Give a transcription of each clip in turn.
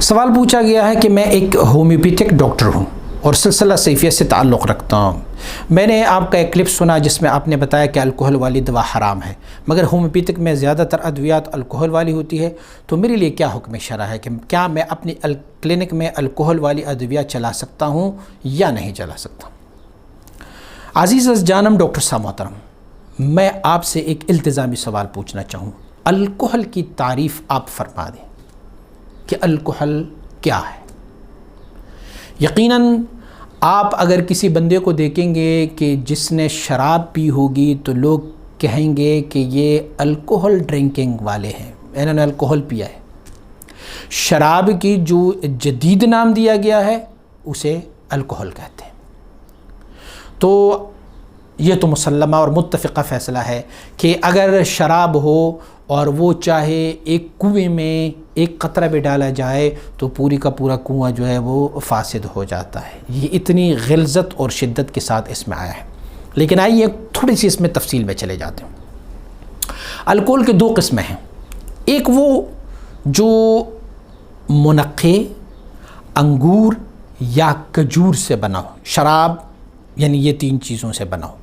سوال پوچھا گیا ہے کہ میں ایک ہومیوپیتھک ڈاکٹر ہوں اور سلسلہ سیفیہ سے تعلق رکھتا ہوں۔ میں نے آپ کا ایک کلپ سنا جس میں آپ نے بتایا کہ الکحل والی دوا حرام ہے، مگر ہومیوپیتھک میں زیادہ تر ادویات الکحل والی ہوتی ہے، تو میرے لیے کیا حکم شرع ہے کہ کیا میں اپنی کلینک میں الکحل والی ادویات چلا سکتا ہوں یا نہیں چلا سکتا؟ عزیز جانم ڈاکٹر صاحب محترم، میں آپ سے ایک التزامی سوال پوچھنا چاہوں۔ الکحل کی تعریف آپ فرما دیں کہ الکحل کیا ہے؟ یقیناً آپ اگر کسی بندے کو دیکھیں گے کہ جس نے شراب پی ہوگی تو لوگ کہیں گے کہ یہ الکحل ڈرنکنگ والے ہیں، انہوں نے الکحل پیا ہے۔ شراب کی جو جدید نام دیا گیا ہے اسے الکحل کہتے ہیں۔ تو یہ تو مسلمہ اور متفقہ فیصلہ ہے کہ اگر شراب ہو اور وہ چاہے ایک کنویں میں ایک قطرہ بھی ڈالا جائے تو پوری کا پورا کنواں جو ہے وہ فاسد ہو جاتا ہے۔ یہ اتنی غلظت اور شدت کے ساتھ اس میں آیا ہے۔ لیکن آئیے تھوڑی سی اس میں تفصیل میں چلے جاتے ہیں۔ الکحل کے دو قسمیں ہیں، ایک وہ جو منقے انگور یا کھجور سے بنا ہو، شراب یعنی یہ تین چیزوں سے بنا ہو،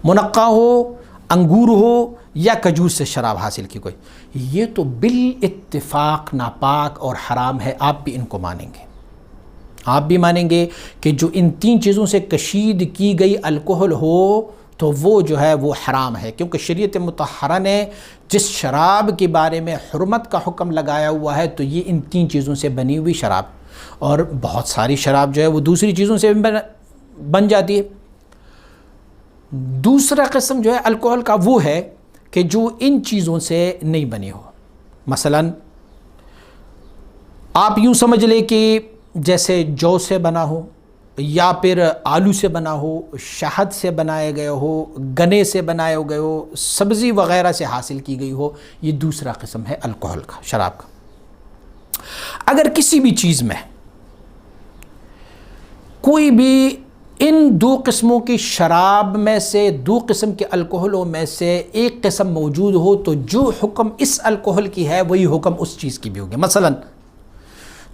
منقع ہو، انگور ہو یا کھجور سے شراب حاصل کی کوئی، یہ تو بالاتفاق ناپاک اور حرام ہے۔ آپ بھی ان کو مانیں گے، آپ بھی مانیں گے کہ جو ان تین چیزوں سے کشید کی گئی الکحل ہو تو وہ جو ہے وہ حرام ہے، کیونکہ شریعت مطہرہ نے جس شراب کے بارے میں حرمت کا حکم لگایا ہوا ہے تو یہ ان تین چیزوں سے بنی ہوئی شراب، اور بہت ساری شراب جو ہے وہ دوسری چیزوں سے بن جاتی ہے۔ دوسرا قسم جو ہے الکحل کا وہ ہے کہ جو ان چیزوں سے نہیں بنی ہو۔ مثلا آپ یوں سمجھ لیں کہ جیسے جو سے بنا ہو یا پھر آلو سے بنا ہو، شہد سے بنائے گئے ہو، گنے سے بنائے گئے ہو، سبزی وغیرہ سے حاصل کی گئی ہو، یہ دوسرا قسم ہے الکحل کا، شراب کا۔ اگر کسی بھی چیز میں کوئی بھی ان دو قسموں کی شراب میں سے، دو قسم کے الکحلوں میں سے ایک قسم موجود ہو تو جو حکم اس الکحل کی ہے وہی حکم اس چیز کی بھی ہوگی۔ مثلا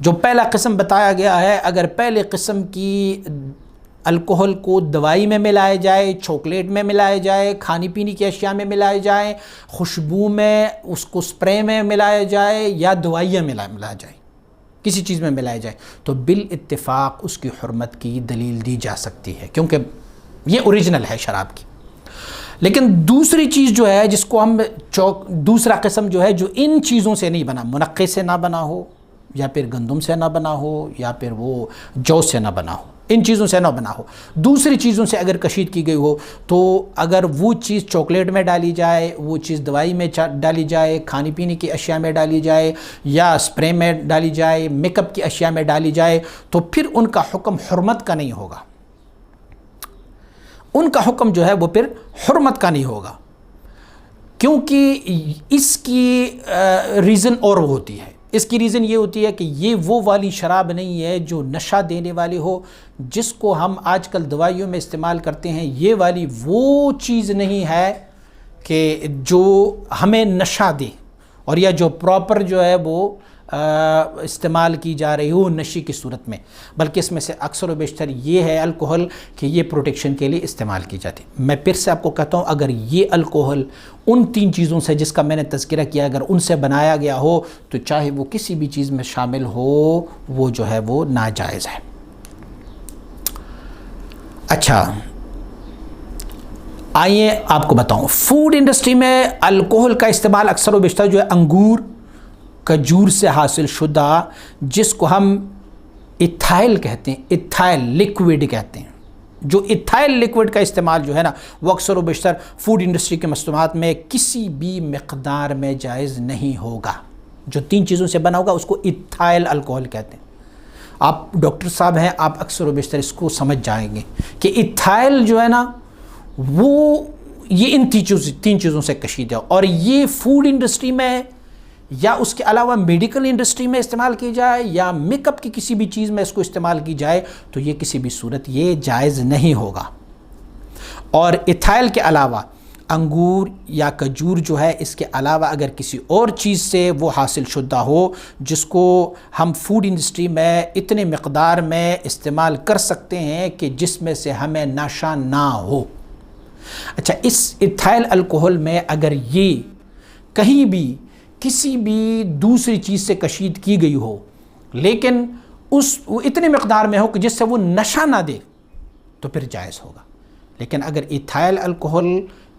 جو پہلا قسم بتایا گیا ہے، اگر پہلے قسم کی الکحل کو دوائی میں ملایا جائے، چاکلیٹ میں ملایا جائے، کھانے پینے کی اشیاء میں ملایا جائے، خوشبو میں، اس کو سپرے میں ملایا جائے یا دوائیاں ملایا جائے، کسی چیز میں ملایا جائے، تو بالاتفاق اس کی حرمت کی دلیل دی جا سکتی ہے، کیونکہ یہ اوریجنل ہے شراب کی۔ لیکن دوسری چیز جو ہے جس کو ہم دوسرا قسم جو ہے جو ان چیزوں سے نہیں بنا، منقے سے نہ بنا ہو یا پھر گندم سے نہ بنا ہو یا پھر وہ جو سے نہ بنا ہو، ان چیزوں سے نہ بنا ہو، دوسری چیزوں سے اگر کشید کی گئی ہو، تو اگر وہ چیز چاکلیٹ میں ڈالی جائے، وہ چیز دوائی میں ڈالی جائے، کھانے پینے کی اشیاء میں ڈالی جائے یا اسپرے میں ڈالی جائے، میک اپ کی اشیاء میں ڈالی جائے، تو پھر ان کا حکم حرمت کا نہیں ہوگا، ان کا حکم جو ہے وہ پھر حرمت کا نہیں ہوگا، کیونکہ اس کی ریزن اور ہوتی ہے۔ اس کی ریزن یہ ہوتی ہے کہ یہ وہ والی شراب نہیں ہے جو نشہ دینے والی ہو، جس کو ہم آج کل دوائیوں میں استعمال کرتے ہیں۔ یہ والی وہ چیز نہیں ہے کہ جو ہمیں نشہ دے، اور یا جو پراپر جو ہے وہ استعمال کی جا رہی ہو نشے کی صورت میں، بلکہ اس میں سے اکثر و بیشتر یہ ہے الکحل کہ یہ پروٹیکشن کے لیے استعمال کی جاتی ہے۔ میں پھر سے آپ کو کہتا ہوں، اگر یہ الکحل ان تین چیزوں سے جس کا میں نے تذکرہ کیا اگر ان سے بنایا گیا ہو تو چاہے وہ کسی بھی چیز میں شامل ہو وہ جو ہے وہ ناجائز ہے۔ اچھا آئیے آپ کو بتاؤں، فوڈ انڈسٹری میں الکحل کا استعمال اکثر و بیشتر جو ہے انگور کھجور سے حاصل شدہ، جس کو ہم ایتھائل کہتے ہیں، ایتھائل لیکوڈ کہتے ہیں، جو ایتھائل لیکوڈ کا استعمال جو ہے نا وہ اکثر و بیشتر فوڈ انڈسٹری کے مصنوعات میں کسی بھی مقدار میں جائز نہیں ہوگا۔ جو تین چیزوں سے بنا ہوگا اس کو ایتھائل الکحل کہتے ہیں۔ آپ ڈاکٹر صاحب ہیں، آپ اکثر و بیشتر اس کو سمجھ جائیں گے کہ ایتھائل جو ہے نا وہ یہ ان تین چیزوں سے کشید ہے، اور یہ فوڈ انڈسٹری میں یا اس کے علاوہ میڈیکل انڈسٹری میں استعمال کی جائے یا میک اپ کی کسی بھی چیز میں اس کو استعمال کی جائے تو یہ کسی بھی صورت یہ جائز نہیں ہوگا۔ اور ایتھائل کے علاوہ انگور یا کھجور جو ہے اس کے علاوہ اگر کسی اور چیز سے وہ حاصل شدہ ہو جس کو ہم فوڈ انڈسٹری میں اتنے مقدار میں استعمال کر سکتے ہیں کہ جس میں سے ہمیں نشہ نہ ہو. اچھا، اس ایتھائل الکوہل میں اگر یہ کہیں بھی کسی بھی دوسری چیز سے کشید کی گئی ہو لیکن وہ اتنے مقدار میں ہو کہ جس سے وہ نشہ نہ دے تو پھر جائز ہوگا. لیکن اگر ایتھائل الکوہل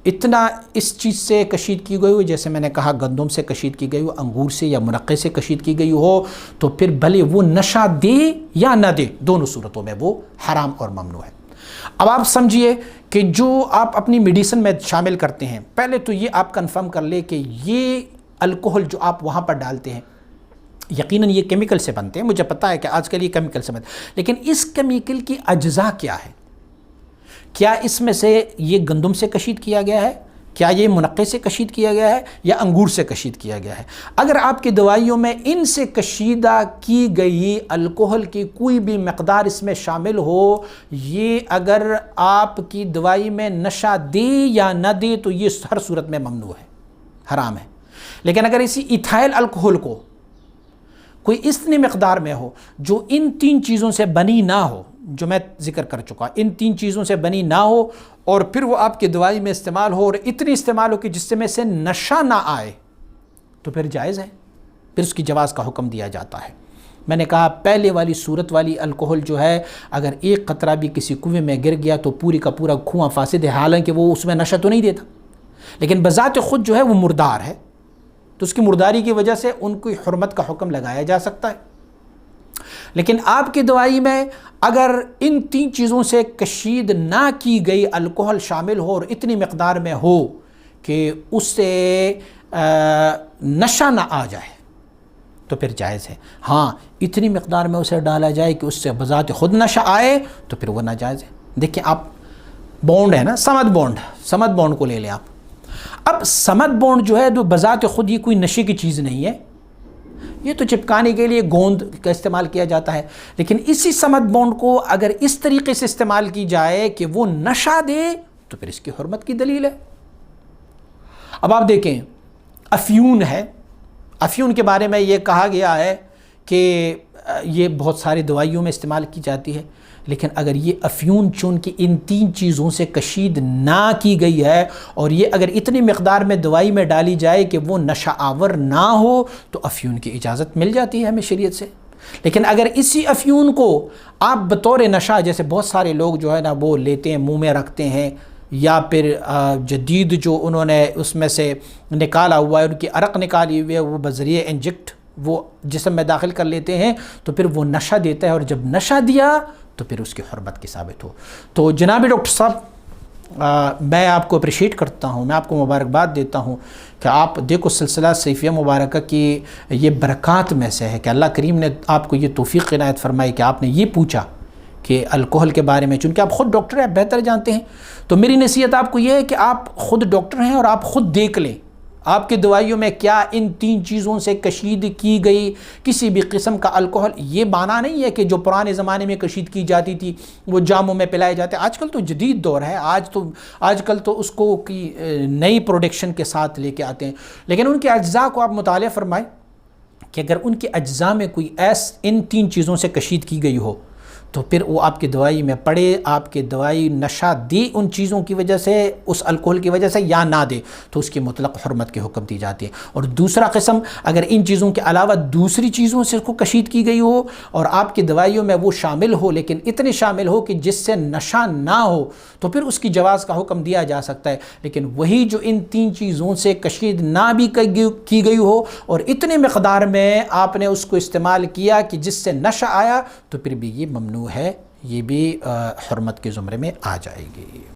اتنا اس چیز سے کشید کی گئی ہو، جیسے میں نے کہا گندم سے کشید کی گئی ہو، انگور سے یا منقے سے کشید کی گئی ہو، تو پھر بھلے وہ نشہ دے یا نہ دے، دونوں صورتوں میں وہ حرام اور ممنوع ہے. اب آپ سمجھیے کہ جو آپ اپنی میڈیسن میں شامل کرتے ہیں، پہلے تو یہ آپ کنفرم کر لیں کہ یہ الکوہل جو آپ وہاں پر ڈالتے ہیں یقیناً یہ کیمیکل سے بنتے ہیں. مجھے پتا ہے کہ آج کل یہ کیمیکل سے بنتے ہیں، لیکن اس کیمیکل کی اجزاء کیا ہے؟ کیا اس میں سے یہ گندم سے کشید کیا گیا ہے؟ کیا یہ منقے سے کشید کیا گیا ہے یا انگور سے کشید کیا گیا ہے؟ اگر آپ کی دوائیوں میں ان سے کشیدہ کی گئی الکوہل کی کوئی بھی مقدار اس میں شامل ہو، یہ اگر آپ کی دوائی میں نشہ دے یا نہ دے تو یہ ہر صورت میں ممنوع ہے، حرام ہے. لیکن اگر اسی ایتھائل الکوہل کو کوئی اتنی مقدار میں ہو جو ان تین چیزوں سے بنی نہ ہو، جو میں ذکر کر چکا، ان تین چیزوں سے بنی نہ ہو، اور پھر وہ آپ کی دوائی میں استعمال ہو اور اتنی استعمال ہو کہ جس میں سے نشہ نہ آئے، تو پھر جائز ہے، پھر اس کی جواز کا حکم دیا جاتا ہے. میں نے کہا پہلے والی صورت والی الکوہل جو ہے اگر ایک قطرہ بھی کسی کنویں میں گر گیا تو پوری کا پورا کنواں فاسد ہے، حالانکہ وہ اس میں نشہ تو نہیں دیتا، لیکن بذات خود جو ہے وہ مردار ہے، تو اس کی مرداری کی وجہ سے ان کی حرمت کا حکم لگایا جا سکتا ہے. لیکن آپ کی دوائی میں اگر ان تین چیزوں سے کشید نہ کی گئی الکوہل شامل ہو اور اتنی مقدار میں ہو کہ اس سے نشہ نہ آ جائے تو پھر جائز ہے. ہاں، اتنی مقدار میں اسے ڈالا جائے کہ اس سے بذات خود نشہ آئے تو پھر وہ ناجائز ہے. دیکھیں آپ بونڈ ہے نا، سمد بونڈ کو لے لیں آپ. اب سمد بونڈ جو ہے جو بذات خود یہ کوئی نشے کی چیز نہیں ہے، یہ تو چپکانے کے لیے گوند کا استعمال کیا جاتا ہے، لیکن اسی سمد بونڈ کو اگر اس طریقے سے استعمال کی جائے کہ وہ نشہ دے تو پھر اس کی حرمت کی دلیل ہے. اب آپ دیکھیں افیون ہے، افیون کے بارے میں یہ کہا گیا ہے کہ یہ بہت ساری دوائیوں میں استعمال کی جاتی ہے، لیکن اگر یہ افیون چونکہ ان تین چیزوں سے کشید نہ کی گئی ہے اور یہ اگر اتنی مقدار میں دوائی میں ڈالی جائے کہ وہ نشہ آور نہ ہو تو افیون کی اجازت مل جاتی ہے ہمیں شریعت سے. لیکن اگر اسی افیون کو آپ بطور نشہ، جیسے بہت سارے لوگ جو ہے نا وہ لیتے ہیں، منہ میں رکھتے ہیں، یا پھر جدید جو انہوں نے اس میں سے نکالا ہوا ہے، ان کی عرق نکالی ہوئی ہے، وہ بذریعہ انجیکٹ وہ جسم میں داخل کر لیتے ہیں تو پھر وہ نشہ دیتا ہے، اور جب نشہ دیا تو پھر اس کی حرمت کی ثابت ہو. تو جناب ڈاکٹر صاحب، میں آپ کو اپریشیٹ کرتا ہوں، میں آپ کو مبارکباد دیتا ہوں کہ آپ دیکھو سلسلہ سیفیہ مبارکہ کی یہ برکات میں سے ہے کہ اللہ کریم نے آپ کو یہ توفیق عنایت فرمائی کہ آپ نے یہ پوچھا کہ الکوہل کے بارے میں، چونکہ آپ خود ڈاکٹر ہیں، بہتر جانتے ہیں. تو میری نصیحت آپ کو یہ ہے کہ آپ خود ڈاکٹر ہیں اور آپ خود دیکھ لیں آپ کی دوائیوں میں کیا ان تین چیزوں سے کشید کی گئی کسی بھی قسم کا الکوہل. یہ معنی نہیں ہے کہ جو پرانے زمانے میں کشید کی جاتی تھی وہ جاموں میں پلائے جاتے. آج کل تو جدید دور ہے، آج کل تو اس کو کی نئی پروڈکشن کے ساتھ لے کے آتے ہیں، لیکن ان کے اجزاء کو آپ مطالعہ فرمائیں کہ اگر ان کے اجزاء میں کوئی ان تین چیزوں سے کشید کی گئی ہو تو پھر وہ آپ کی دوائی میں پڑے، آپ کی دوائی نشہ دی ان چیزوں کی وجہ سے، اس الکوہل کی وجہ سے، یا نہ دے تو اس کی مطلق حرمت کے حکم دی جاتی ہے. اور دوسرا قسم اگر ان چیزوں کے علاوہ دوسری چیزوں سے اس کو کشید کی گئی ہو اور آپ کی دوائیوں میں وہ شامل ہو لیکن اتنے شامل ہو کہ جس سے نشہ نہ ہو تو پھر اس کی جواز کا حکم دیا جا سکتا ہے. لیکن وہی جو ان تین چیزوں سے کشید نہ بھی کی گئی ہو اور اتنے مقدار میں آپ نے اس کو استعمال کیا کہ جس سے نشہ آیا تو پھر بھی یہ ممنوع ہے، یہ بھی حرمت کے زمرے میں آ جائے گی.